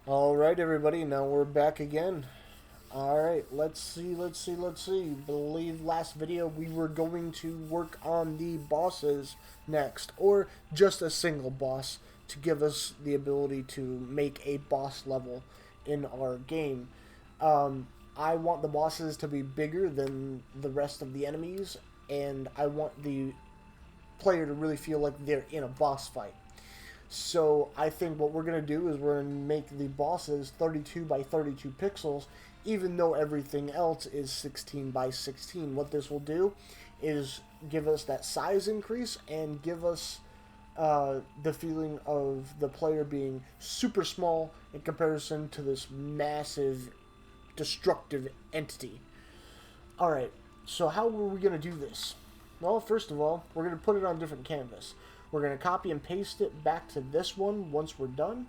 All right, everybody. Now we're back again. All right, let's see. Believe last video we were going to work on the bosses next, or just a single boss to give us the ability to make a boss level in our game. Um, I want the bosses to be bigger than the rest of the enemies, and I want the player to really feel like they're in a boss fight. So I think what we're going to do is we're going to make the bosses 32 by 32 pixels, even though everything else is 16 by 16. What this will do is give us that size increase and give us the feeling of the player being super small in comparison to this massive destructive entity. All right, so how are we going to do this? Well, first of all, we're going to put it on a different canvas. We're going to copy and paste it back to this one once we're done,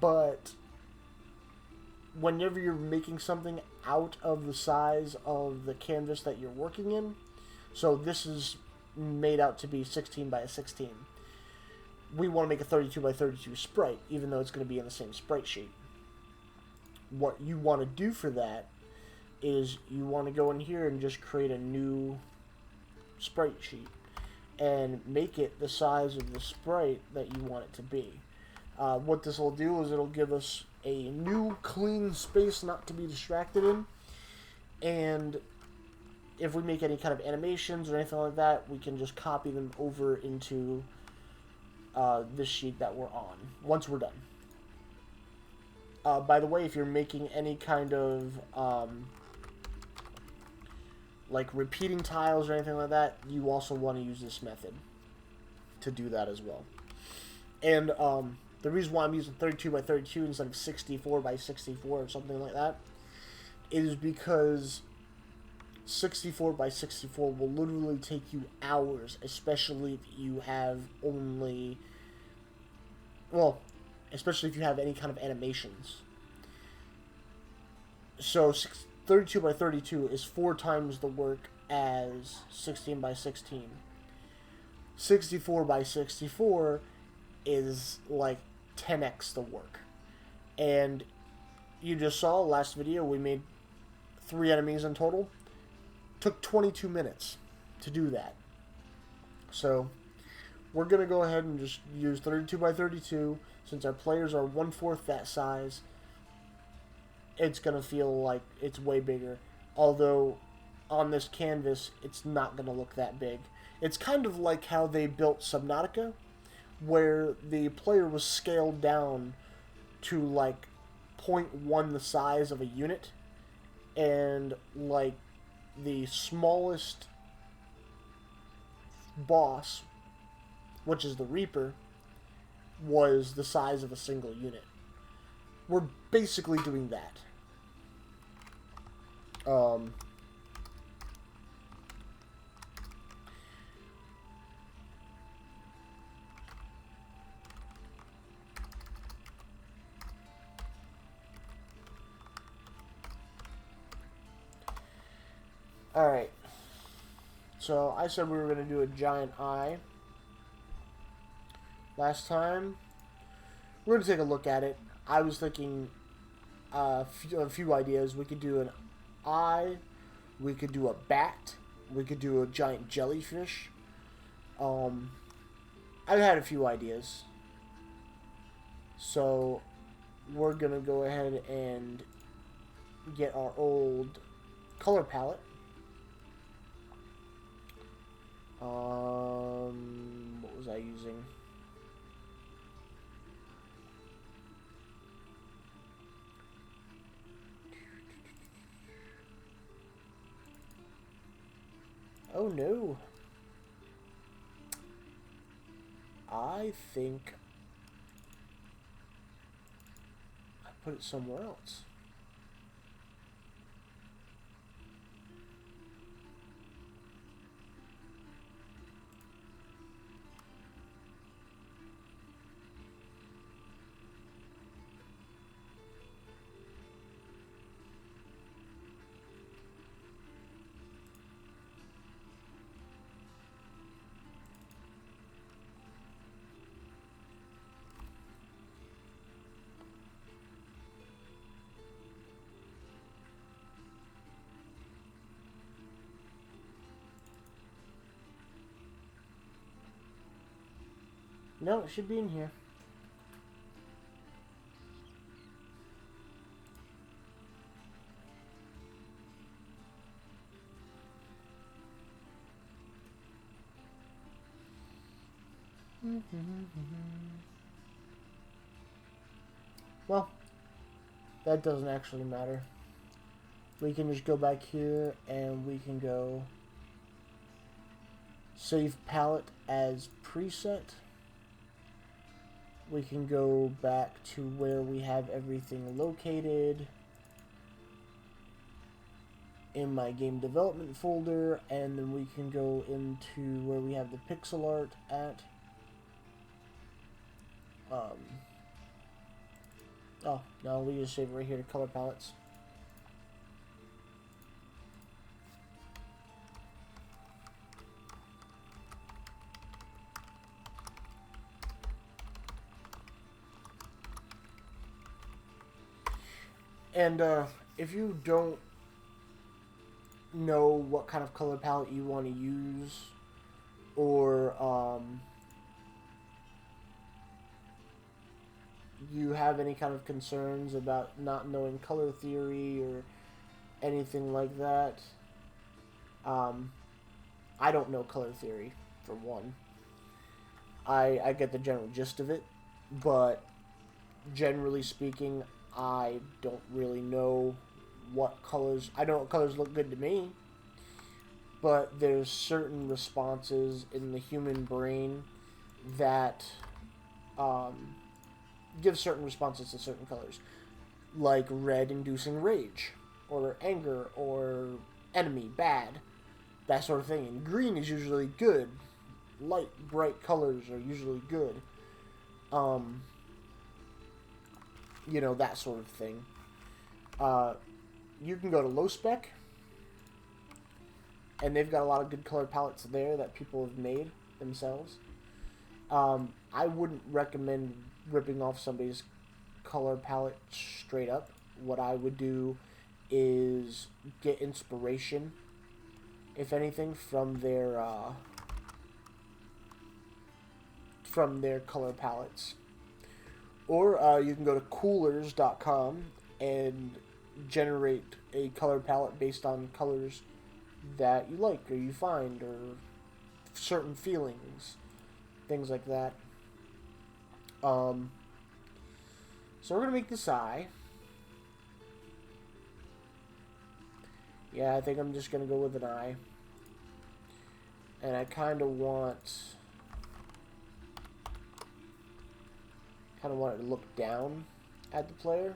but whenever you're making something out of the size of the canvas that you're working in, so this is made out to be 16 by 16, we want to make a 32 by 32 sprite, even though it's going to be in the same sprite sheet. What you want to do for that is you want to go in here and just create a new sprite sheet and make it the size of the sprite that you want it to be. What this will do is it'll give us a new clean space not to be distracted in, and if we make any kind of animations or anything like that, we can just copy them over into this sheet that we're on once we're done. By the way, if you're making any kind of like repeating tiles or anything like that, you also want to use this method to do that as well. And the reason why I'm using 32 by 32 instead of 64 by 64 or something like that is because 64 by 64 will literally take you hours, especially if you have only, well, especially if you have any kind of animations. So 32 by 32 is 4 times the work as 16 by 16. 64 by 64 is like 10x the work. And you just saw last video we made 3 enemies in total. Took 22 minutes to do that. So we're going to go ahead and just use 32 by 32 since our players are 1/4 that size. It's going to feel like it's way bigger. Although on this canvas, it's not going to look that big. It's kind of like how they built Subnautica, where the player was scaled down to like zero point 0.1 the size of a unit, and like the smallest boss, which is the Reaper, was the size of a single unit. We're basically doing that. Um, Alright. So I said we were going to do a giant eye last time. We're going to take a look at it. I was thinking a few ideas. We could do an eye. We could do a bat. We could do a giant jellyfish. I've had a few ideas. So we're going to go ahead and get our old color palette. What was I using? Oh no. I think I put it somewhere else. No, it should be in here. Well, that doesn't actually matter. We can just go back here and we can go save palette as preset. We can go back to where we have everything located in my game development folder, and then we can go into where we have the pixel art at. Oh, no, we just save it right here to color palettes. And if you don't know what kind of color palette you want to use, or you have any kind of concerns about not knowing color theory or anything like that, I don't know color theory, for one. I get the general gist of it, but generally speaking, I don't really know what colors... I know what colors look good to me, but there's certain responses in the human brain that give certain responses to certain colors. Like red inducing rage, or anger, or enemy, bad, that sort of thing. And green is usually good. Light, bright colors are usually good. You know, that sort of thing. You can go to low spec, and they've got a lot of good color palettes there that people have made themselves. I wouldn't recommend ripping off somebody's color palette straight up. What I would do is get inspiration, if anything, from their color palettes. Or you can go to coolers.com and generate a color palette based on colors that you like or you find, or certain feelings, things like that. So we're going to make this eye. Yeah, I think I'm just going to go with an eye. And I kind of want it to look down at the player.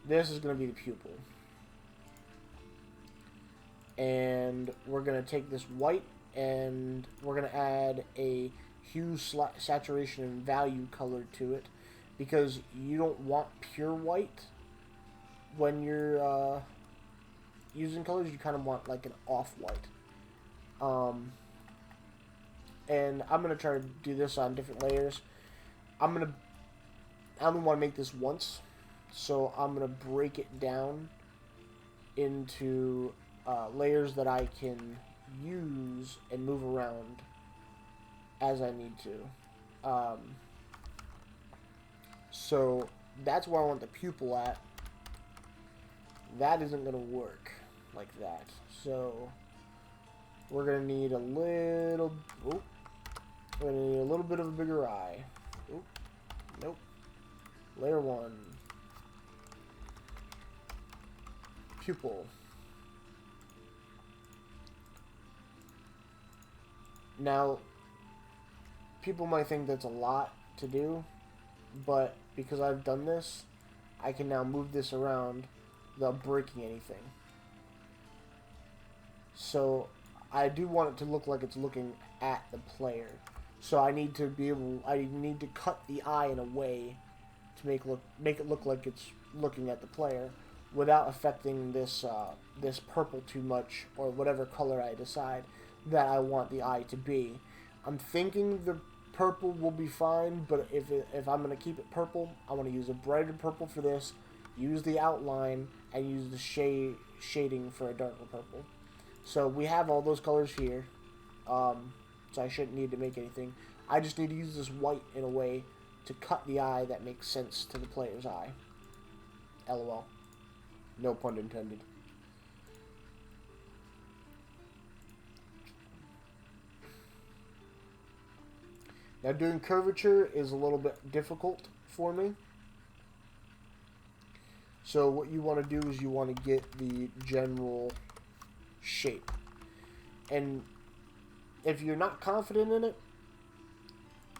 This is going to be the pupil. And we're going to take this white and we're going to add a hue, saturation, and value color to it, because you don't want pure white when you're using colors. You kind of want like an off-white. And I'm going to try to do this on different layers. I only want to make this once, so I'm going to break it down into layers that I can use and move around as I need to. So that's where I want the pupil at. That isn't going to work like that. So we're going to need a little... Oh, we're going to need a little bit of a bigger eye. Oh, nope. Layer 1. Pupil. Now, people might think that's a lot to do, but because I've done this, I can now move this around without breaking anything. So I do want it to look like it's looking at the player. So I need to cut the eye in a way to make it look like it's looking at the player without affecting this this purple too much, or whatever color I decide that I want the eye to be. I'm thinking the purple will be fine, but if I'm going to keep it purple, I want to use a brighter purple for this, use the outline, and use the shading for a darker purple. So we have all those colors here, so I shouldn't need to make anything. I just need to use this white in a way to cut the eye that makes sense to the player's eye. LOL. No pun intended. Now doing curvature is a little bit difficult for me. So what you want to do is you want to get the general shape. And if you're not confident in it,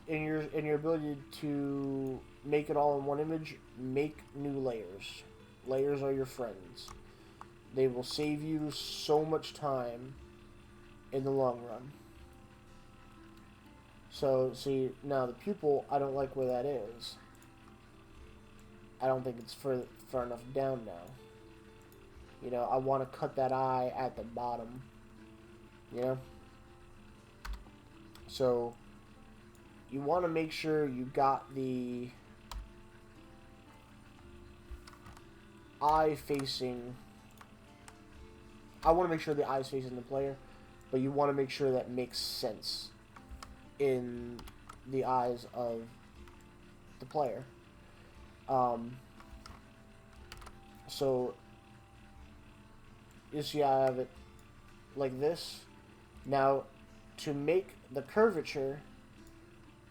in your ability to make it all in one image, make new layers. Layers are your friends. They will save you so much time in the long run. So, see, now the pupil, I don't like where that is. I don't think it's far enough down now. You know, I want to cut that eye at the bottom. You know? So, you want to make sure you got the eye facing... I want to make sure the eye is facing the player, but you want to make sure that makes sense in the eyes of the player. So you see I have it like this. Now to make the curvature,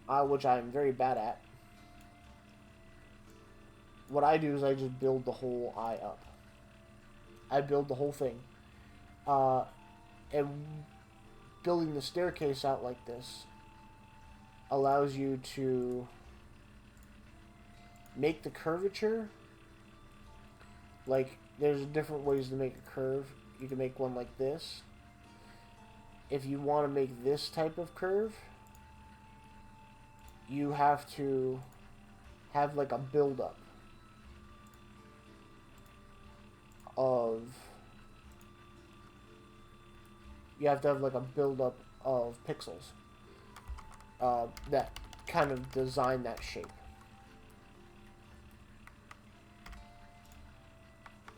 which I'm very bad at, what I do is I just build the whole eye up. I build the whole thing. And building the staircase out like this allows you to make the curvature. Like, there's different ways to make a curve. You can make one like this. If you want to make this type of curve, you have to have like a build-up of... You have to have like a build-up of pixels that kind of design that shape.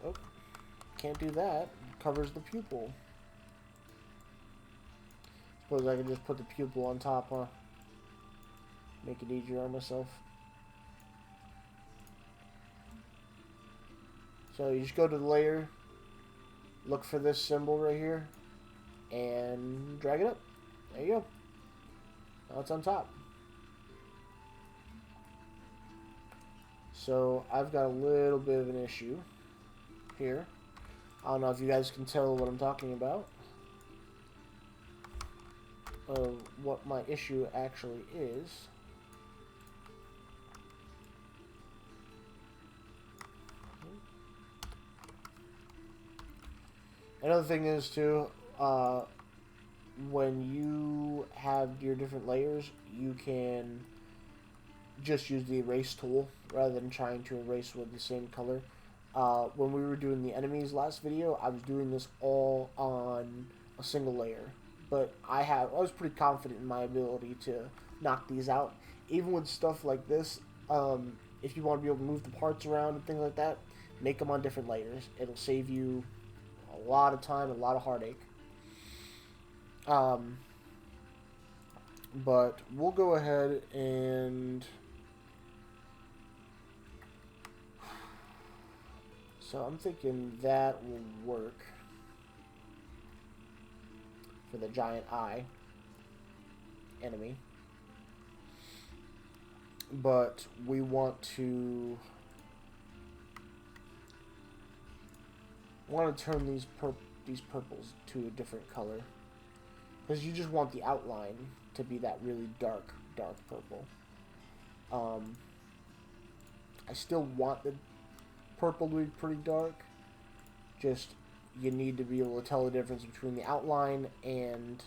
Oh, can't do that. It covers the pupil. Suppose I can just put the pupil on top, huh? Make it easier on myself. So you just go to the layer, look for this symbol right here, and drag it up. There you go. Now it's on top. So I've got a little bit of an issue here. I don't know if you guys can tell what I'm talking about. What my issue actually is. Another thing is too, when you have your different layers, you can just use the erase tool rather than trying to erase with the same color. When we were doing the enemies last video, I was doing this all on a single layer. But I was pretty confident in my ability to knock these out. Even with stuff like this, if you want to be able to move the parts around and things like that, make them on different layers. It'll save you a lot of time, a lot of heartache. But we'll go ahead and... So I'm thinking that will work for the giant eye enemy. But we want to turn these purples to a different color, because you just want the outline to be that really dark purple. I still want the purple to be pretty dark, just you need to be able to tell the difference between the outline and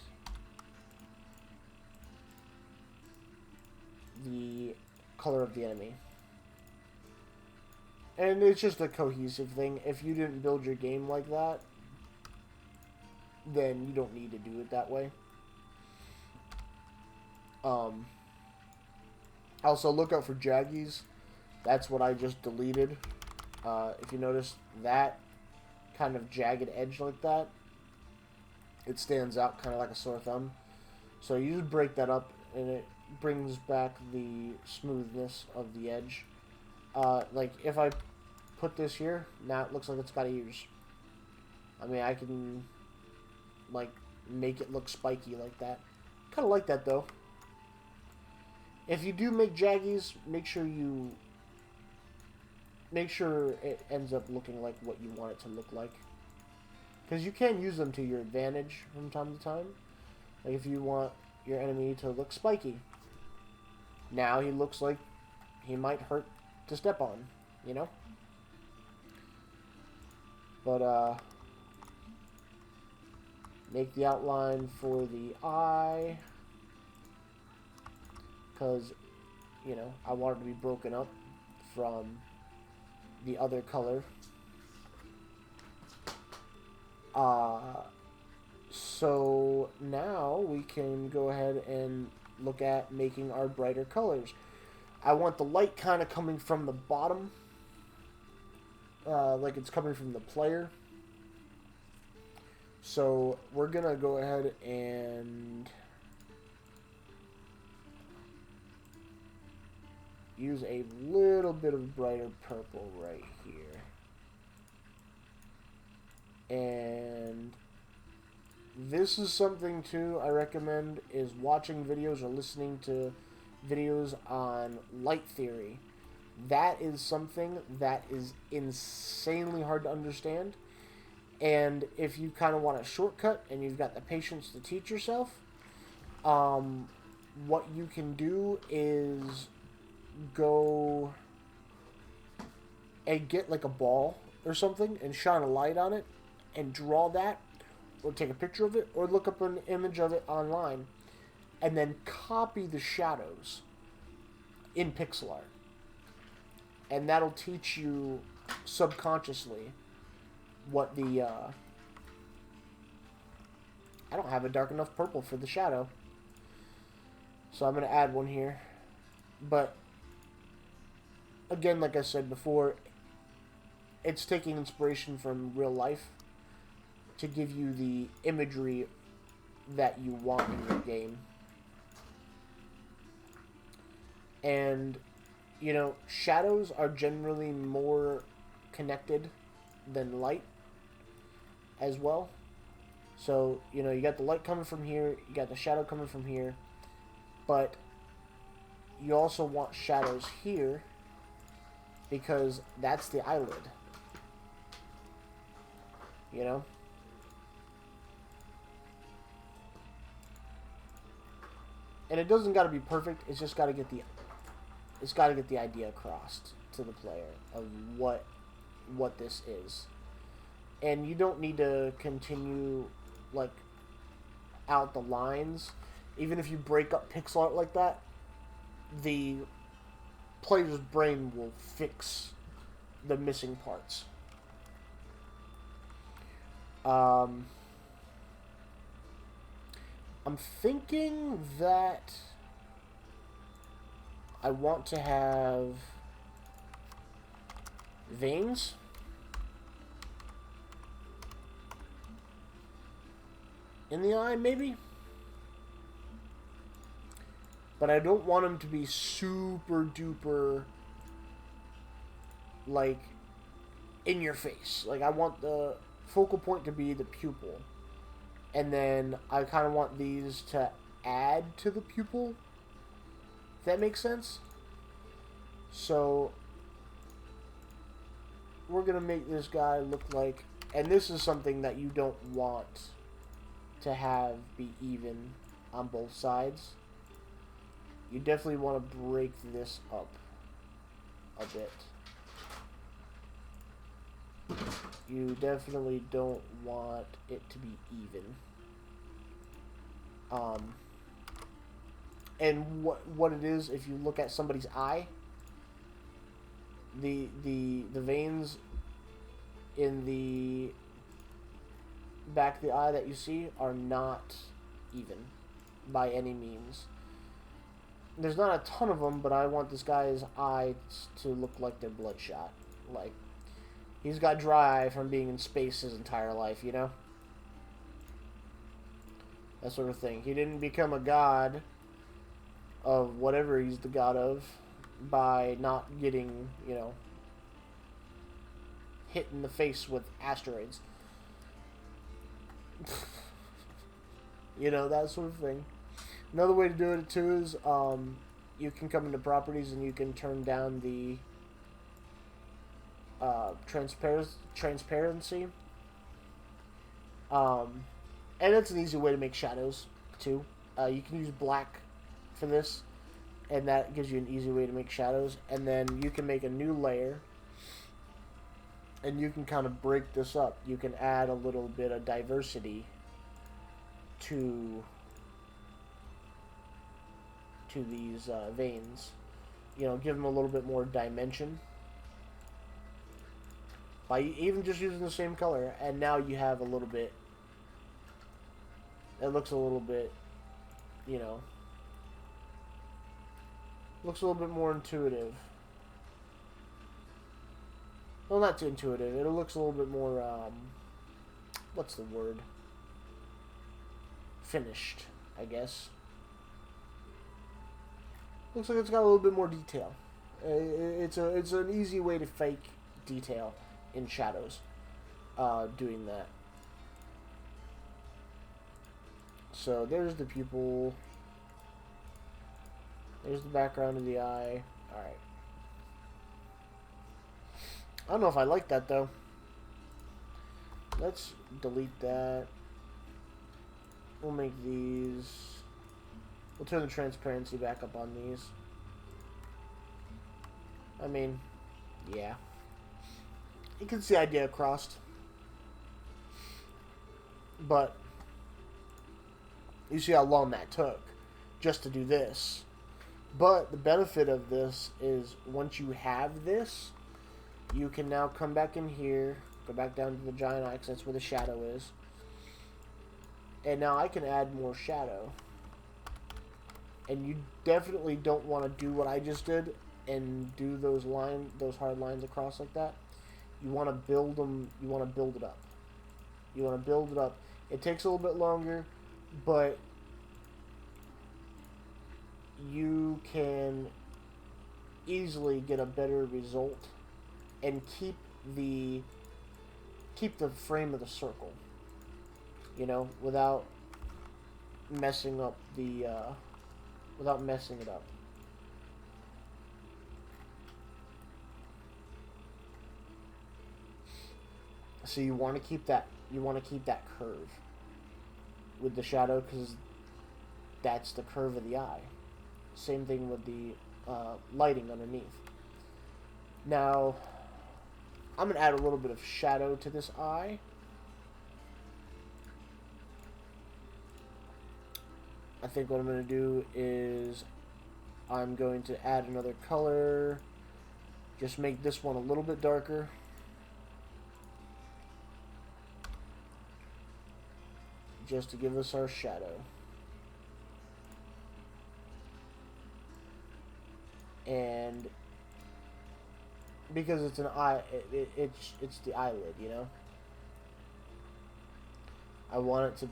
the color of the enemy. And it's just a cohesive thing. If you didn't build your game like that, then you don't need to do it that way. Also, look out for jaggies. That's what I just deleted. If you notice that kind of jagged edge like that, it stands out kind of like a sore thumb. So you just break that up, and brings back the smoothness of the edge. Like, if I put this here, now it looks like it's got ears. I mean, I can, like, make it look spiky like that. Kind of like that, though. If you do make jaggies, make sure it ends up looking like what you want it to look like. Because you can use them to your advantage from time to time. Like, if you want your enemy to look spiky. Now he looks like he might hurt to step on, you know? But, make the outline for the eye. Because, you know, I want it to be broken up from the other color. So now we can go ahead and look at making our brighter colors. I want the light kind of coming from the bottom, like it's coming from the player. So we're gonna go ahead and use a little bit of brighter purple right here. And this is something too I recommend, is watching videos or listening to videos on light theory. That is something that is insanely hard to understand. And if you kind of want a shortcut and you've got the patience to teach yourself, what you can do is go and get like a ball or something and shine a light on it and draw that, or take a picture of it, or look up an image of it online, and then copy the shadows in pixel art. And that'll teach you subconsciously what the, I don't have a dark enough purple for the shadow, so I'm going to add one here. But, again, like I said before, it's taking inspiration from real life to give you the imagery that you want in your game. And, you know, shadows are generally more connected than light as well. So, you know, you got the light coming from here, you got the shadow coming from here, but you also want shadows here because that's the eyelid. You know? And it doesn't got to be perfect. It's just got to get the idea across to the player of what this is. And you don't need to continue like out the lines. Even if you break up pixel art like that, the player's brain will fix the missing parts. I'm thinking that I want to have veins. In the eye, maybe? But I don't want them to be super duper, like, in your face. Like, I want the focal point to be the pupil. And then I kind of want these to add to the pupil. If that makes sense? So, we're going to make this guy look like... And this is something that you don't want to have be even on both sides. You definitely want to break this up a bit. You definitely don't want it to be even. And what it is, if you look at somebody's eye, the veins in the back of the eye that you see are not even by any means. There's not a ton of them, but I want this guy's eyes to look like they're bloodshot. Like, he's got dry eye from being in space his entire life, you know? That sort of thing. He didn't become a god of whatever he's the god of by not getting, you know, hit in the face with asteroids. You know, that sort of thing. Another way to do it too is you can come into properties and you can turn down the transparency. And it's an easy way to make shadows too. You can use black for this, and that gives you an easy way to make shadows. And then you can make a new layer, and you can kind of break this up. You can add a little bit of diversity to these veins. You know, give them a little bit more dimension by even just using the same color. And now you have a little bit. It looks a little bit, you know, looks a little bit more intuitive. Well, not too intuitive. It looks a little bit more, what's the word? Finished, I guess. Looks like it's got a little bit more detail. It's an easy way to fake detail in shadows, doing that. So there's the pupil. There's the background of the eye. Alright. I don't know if I like that though. Let's delete that. We'll make these. We'll turn the transparency back up on these. I mean, yeah. You can see idea crossed. But you see how long that took just to do this. But the benefit of this is once you have this, you can now come back in here, go back down to the giant eye, 'cause that's where the shadow is. And now I can add more shadow. And you definitely don't want to do what I just did and do those hard lines across like that. You want to build them, you want to build it up. You want to build it up. It takes a little bit longer, but you can easily get a better result and keep the frame of the circle, you know, without messing up the without messing it up. So you want to keep that curve with the shadow, because that's the curve of the eye. Same thing with the lighting underneath. Now, I'm going to add a little bit of shadow to this eye. I think what I'm going to do is I'm going to add another color. Just make this one a little bit darker. Just to give us our shadow. And because it's an eye, it's the eyelid, you know. I want it to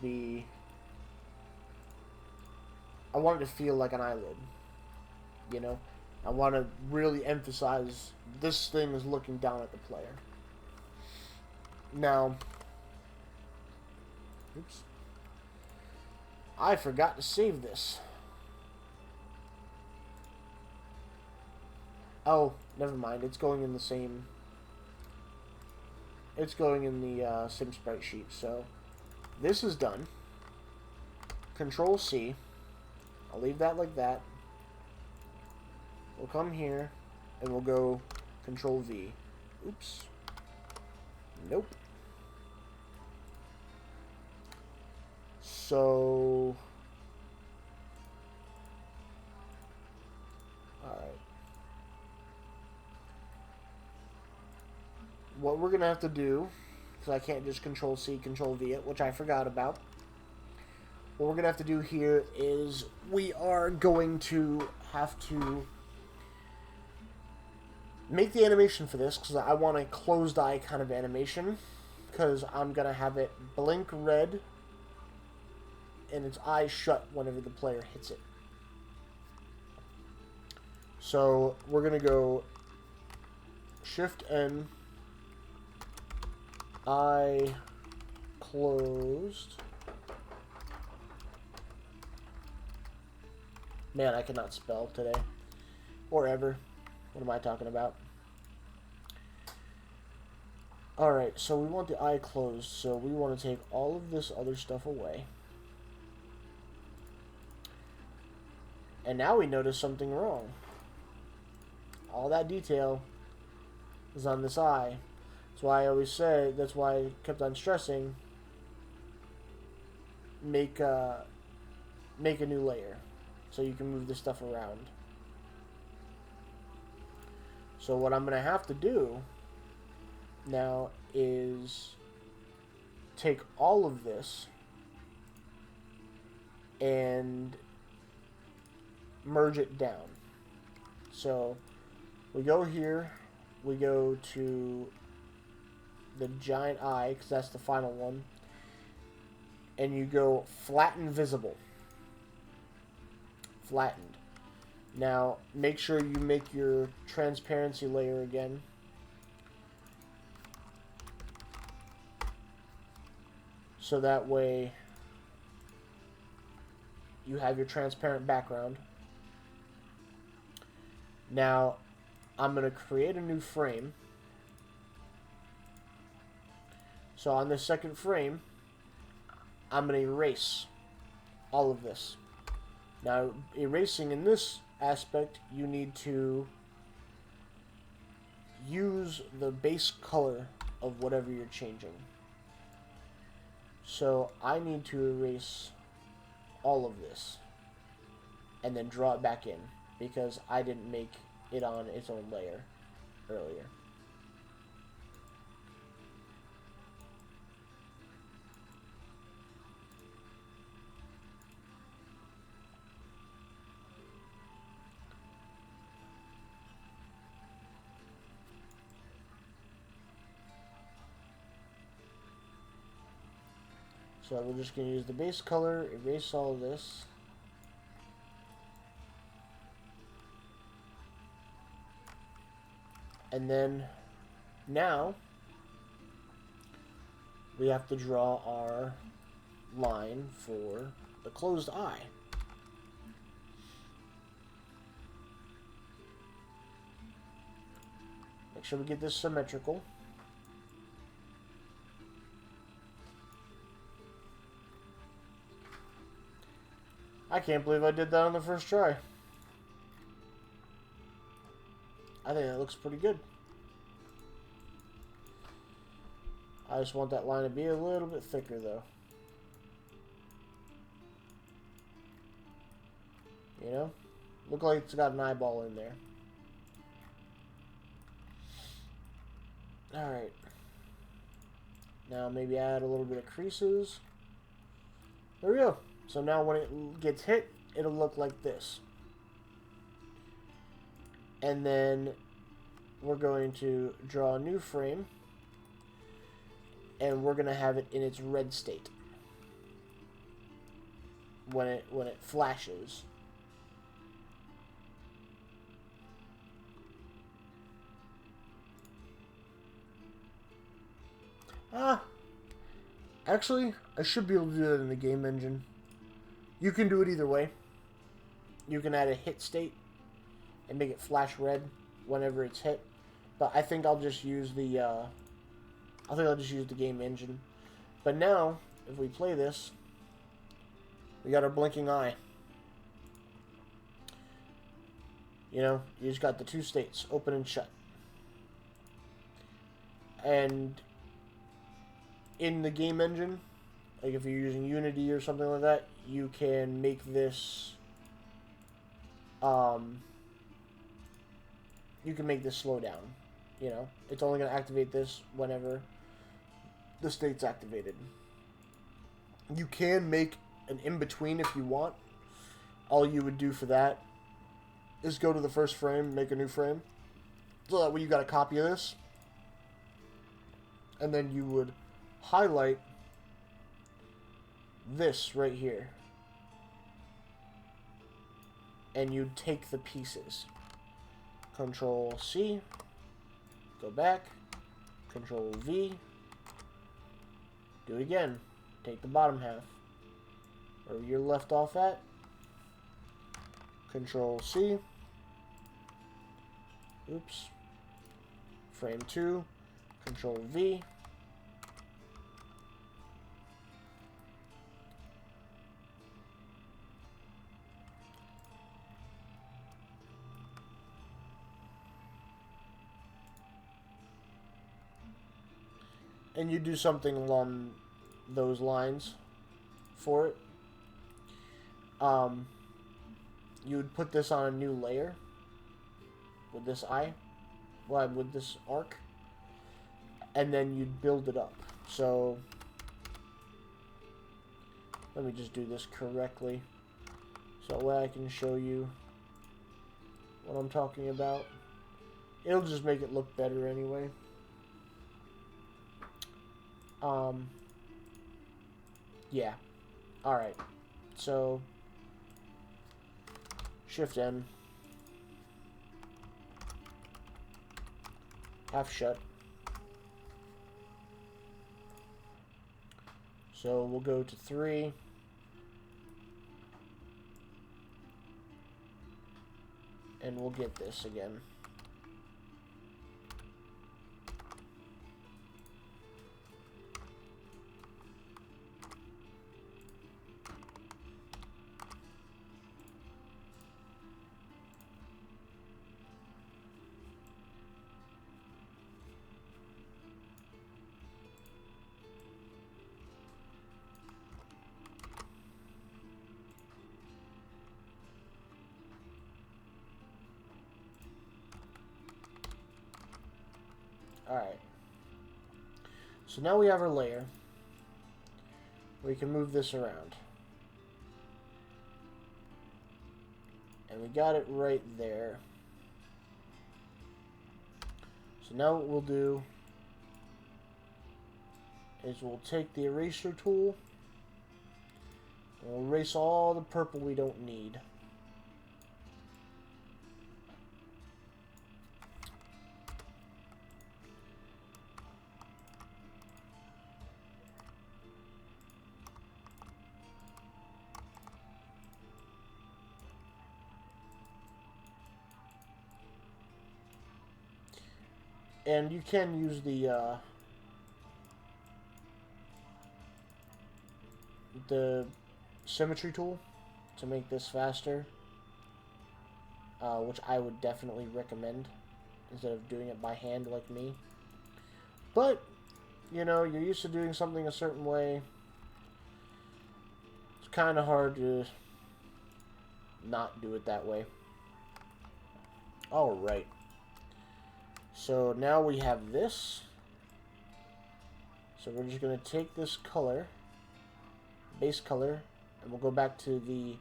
feel like an eyelid, you know. I want to really emphasize this thing is looking down at the player. Now, oops, I forgot to save this. Oh, never mind. It's going in the same. It's going in the same sprite sheet. So this is done. Control C. I'll leave that like that. We'll come here and we'll go Control V. Oops. Nope. So. Alright. What we're going to have to do, because I can't just Control C, Control V it, which I forgot about. What we're going to have to do here is we are going to have to make the animation for this, because I want a closed eye kind of animation, because I'm going to have it blink red and its eyes shut whenever the player hits it. So we're going to go Shift N, I closed. Man, I cannot spell today. Or ever. What am I talking about? Alright, so we want the eye closed, so we want to take all of this other stuff away. And now we notice something wrong. All that detail is on this eye. That's why I always said, that's why I kept on stressing, make a new layer so you can move this stuff around. So what I'm going to have to do now is take all of this and merge it down. So we go here, we go to the giant eye, because that's the final one, and you go flatten visible. Flattened. Now make sure you make your transparency layer again. So that way you have your transparent background. Now I'm going to create a new frame. So on the second frame, I'm going to erase all of this. Now, erasing in this aspect, you need to use the base color of whatever you're changing. So I need to erase all of this and then draw it back in because I didn't make it on its own layer earlier. So we're just going to use the base color, erase all of this. And then now we have to draw our line for the closed eye. Make sure we get this symmetrical. I can't believe I did that on the first try. I think that looks pretty good. I just want that line to be a little bit thicker though. You know? Look like it's got an eyeball in there. Alright. Now maybe add a little bit of creases. There we go. So now when it gets hit, it'll look like this. And then we're going to draw a new frame. And we're going to have it in its red state. When it flashes. Actually, I should be able to do that in the game engine. You can do it either way. You can add a hit state and make it flash red whenever it's hit. But I think I'll just use the game engine. But now, if we play this, we got our blinking eye. You know, you just got the two states, open and shut. And in the game engine, like if you're using Unity or something like that, you can make this you can make this slow down. You know, it's only going to activate this whenever the state's activated. You can make an in-between if you want. All you would do for that is go to the first frame, make a new frame. So that way you got a copy of this. And then you would highlight this right here. And you'd take the pieces. Control C, go back, Control V, do it again, take the bottom half, where you're left off at, Control C, oops, frame 2, Control V, and you do something along those lines for it. You would put this on a new layer with this eye, well, with this arc, and then you'd build it up. So let me just do this correctly so that way I can show you what I'm talking about. It'll just make it look better anyway. Yeah. Alright. So, Shift N. Half shut. So, we'll go to 3. And we'll get this again. Alright. So now we have our layer. We can move this around. And we got it right there. So now what we'll do is we'll take the eraser tool and we'll erase all the purple we don't need. And you can use the symmetry tool to make this faster, which I would definitely recommend instead of doing it by hand like me. But, you know, you're used to doing something a certain way. It's kind of hard to not do it that way. Alright. So now we have this. So we're just going to take this color, base color, and we'll go back to the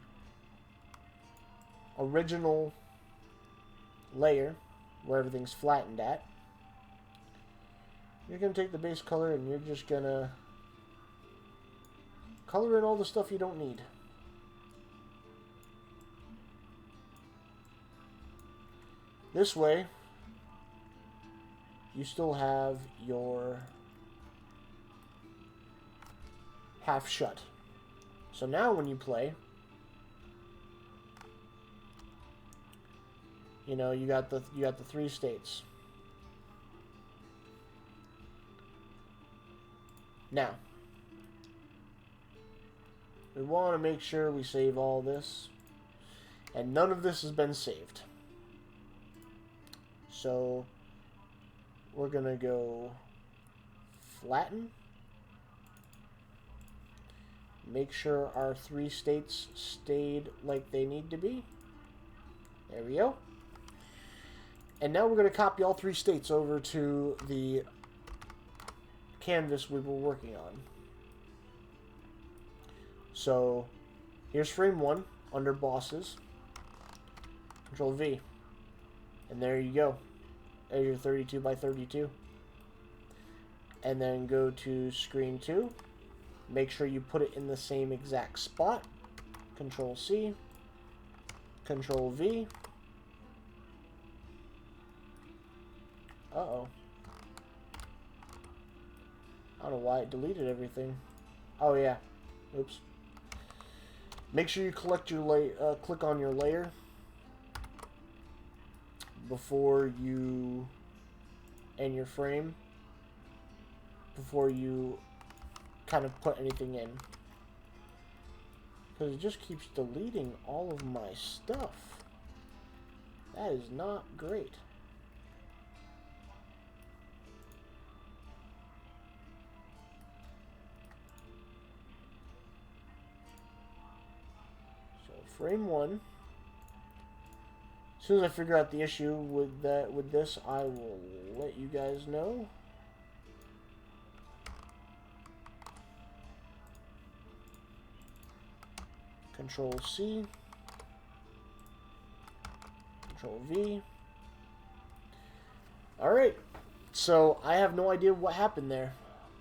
original layer where everything's flattened at. You're going to take the base color and you're just going to color in all the stuff you don't need. This way, you still have your half shut. So now when you play, you know, you got the 3 states. Now, we want to make sure we save all this, and none of this has been saved. So we're going to go flatten. Make sure our 3 states stayed like they need to be. There we go. And now we're going to copy all 3 states over to the canvas we were working on. So here's frame 1 under bosses. Control V. And there you go. There's your 32 by 32. And then go to screen 2. Make sure you put it in the same exact spot. Control C. Control V. Uh-oh. I don't know why it deleted everything. Oh, yeah. Oops. Make sure you click on your layer before you and your frame before you kind of put anything in, because it just keeps deleting all of my stuff. That is not great. So frame 1. As soon as I figure out the issue with this, I will let you guys know. Control C, Control V. Alright, so I have no idea what happened there.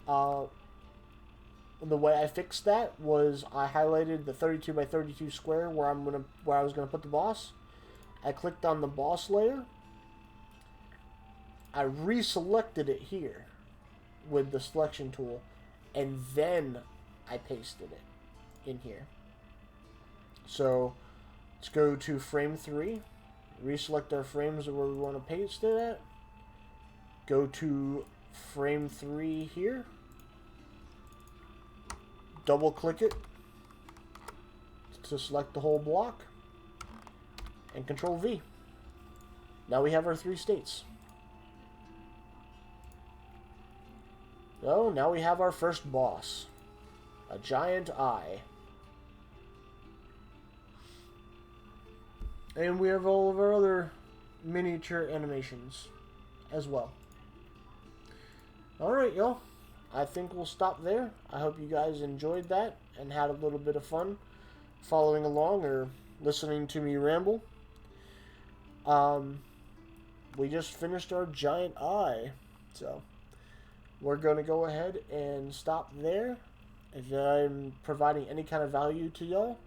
The way I fixed that was I highlighted the 32 by 32 square where I was gonna put the boss. I clicked on the boss layer. I reselected it here with the selection tool, and then I pasted it in here. So let's go to frame 3, reselect our frames where we want to paste it at, go to frame 3 here, double click it to select the whole block, and Control V. Now we have our 3 states. So now we have our first boss, a giant eye. And we have all of our other miniature animations as well. Alright, y'all. I think we'll stop there. I hope you guys enjoyed that and had a little bit of fun following along or listening to me ramble. We just finished our giant eye. So we're going to go ahead and stop there. If I'm providing any kind of value to y'all,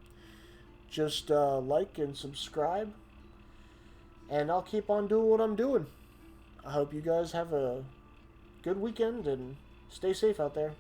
just like and subscribe, and I'll keep on doing what I'm doing. I hope you guys have a good weekend and stay safe out there.